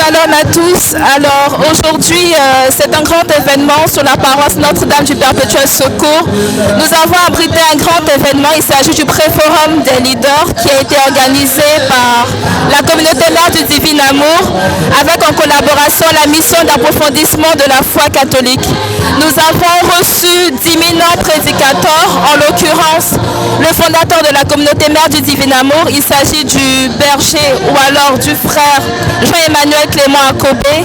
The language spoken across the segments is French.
Shalom à tous. Alors aujourd'hui, c'est un grand événement sur la paroisse Notre-Dame du Perpétuel Secours. Nous avons abrité un grand événement. Il s'agit du pré-forum des leaders qui a été organisé par la communauté mère du Divin Amour avec en collaboration la mission d'approfondissement de la foi catholique. Nous avons reçu d'éminents prédicateurs, en l'occurrence le fondateur de la communauté mère du Divin Amour. Il s'agit du berger ou alors du frère Jean-Emmanuel Clément Akobé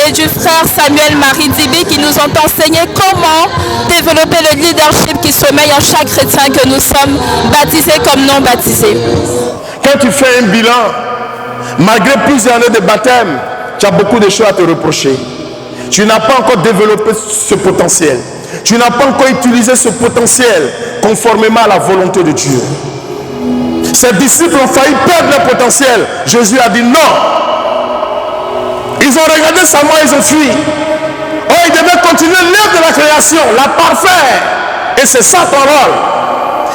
et du frère Samuel Marie Dibi qui nous ont enseigné comment développer le leadership qui sommeille en chaque chrétien que nous sommes, baptisés comme non baptisés. Quand tu fais un bilan, malgré plusieurs années de baptême, tu as beaucoup de choses à te reprocher. Tu n'as pas encore développé ce potentiel. Tu n'as pas encore utilisé ce potentiel conformément à la volonté de Dieu. Ses disciples ont failli perdre leur potentiel. Jésus a dit non. Ils ont regardé sa mort, ils ont fui. Oh, ils devaient continuer l'œuvre de la création, la parfaire. Et c'est ça ton rôle.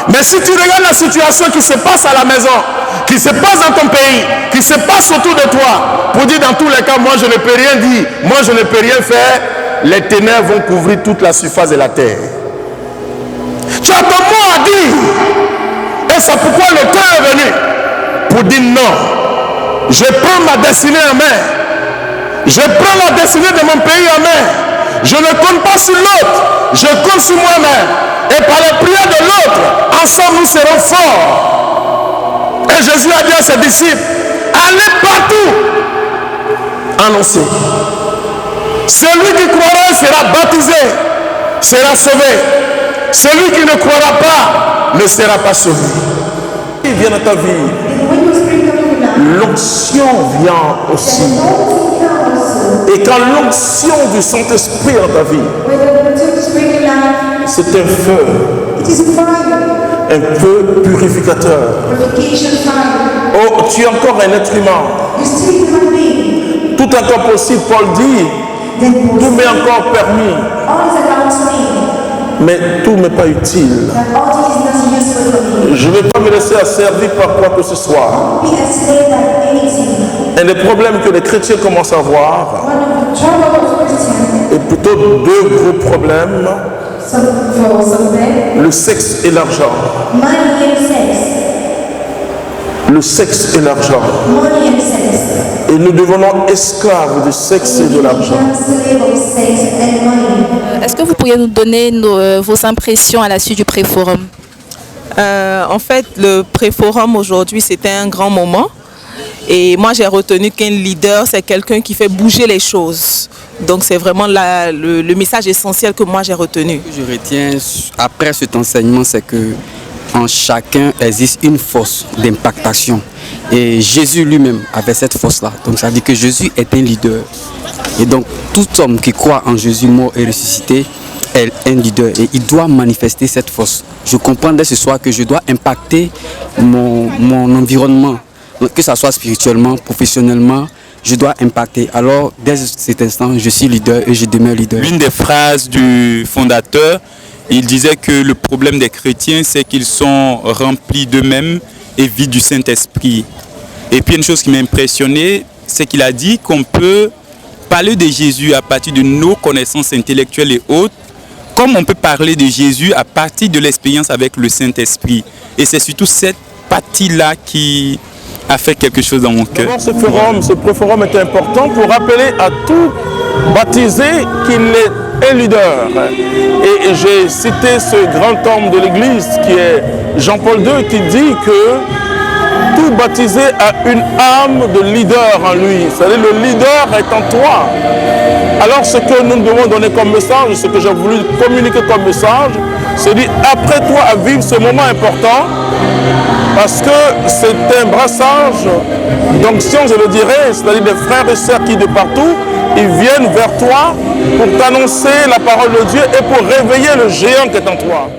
Mais si tu regardes la situation qui se passe à la maison, qui se passe dans ton pays, qui se passe autour de toi, pour dire dans tous les cas, moi je ne peux rien dire, moi je ne peux rien faire, les ténèbres vont couvrir toute la surface de la terre. Tu as ton mot à dire. Et c'est pourquoi le temps est venu pour dire non. Je prends ma destinée en main. Je prends la destinée de mon pays en main. Je ne compte pas sur l'autre. Je compte sur moi-même. Et par la prière de l'autre, ensemble nous serons forts. Et Jésus a dit à ses disciples, allez partout. Annoncez. Celui qui croira sera baptisé, sera sauvé. Celui qui ne croira pas ne sera pas sauvé. Il vient dans ta vie. L'onction vient aussi. Et quand l'onction du Saint-Esprit dans ta vie, c'est un feu purificateur. Oh, tu es encore un être humain. Tout encore possible, Paul dit, tout m'est encore permis. Mais tout n'est pas utile. Je ne vais pas me laisser asservir par quoi que ce soit. Et les problèmes que les chrétiens commencent à voir, et plutôt deux gros problèmes, le sexe et l'argent. Le sexe et l'argent. Et nous devenons esclaves du sexe et de l'argent. Est-ce que vous pourriez nous donner vos impressions à la suite du pré-forum? En fait, le pré-forum aujourd'hui, c'était un grand moment. Et moi, j'ai retenu qu'un leader, c'est quelqu'un qui fait bouger les choses. Donc, c'est vraiment le message essentiel que moi, j'ai retenu. Ce que je retiens après cet enseignement, c'est que en chacun existe une force d'impactation. Et Jésus lui-même avait cette force-là. Donc ça veut dire que Jésus est un leader. Et donc tout homme qui croit en Jésus mort et ressuscité est un leader. Et il doit manifester cette force. Je comprends dès ce soir que je dois impacter mon environnement. Donc, que ce soit spirituellement, professionnellement, je dois impacter. Alors dès cet instant, je suis leader et je demeure leader. L'une des phrases du fondateur, il disait que le problème des chrétiens, c'est qu'ils sont remplis d'eux-mêmes et vides du Saint-Esprit. Et puis une chose qui m'a impressionné, c'est qu'il a dit qu'on peut parler de Jésus à partir de nos connaissances intellectuelles et autres, comme on peut parler de Jésus à partir de l'expérience avec le Saint-Esprit. Et c'est surtout cette partie-là qui a fait quelque chose dans mon cœur. Ce pré-forum est important pour rappeler à tout baptisé qu'il est un leader. Et j'ai cité ce grand homme de l'Église qui est Jean-Paul II qui dit que tout baptisé a une âme de leader en lui. C'est-à-dire le leader est en toi. Alors ce que nous devons donner comme message, ce que j'ai voulu communiquer comme message, c'est dire apprête-toi à vivre ce moment important parce que c'est un brassage d'onction, je le dirais, c'est-à-dire des frères et sœurs qui de partout, ils viennent vers toi pour t'annoncer la parole de Dieu et pour réveiller le géant qui est en toi.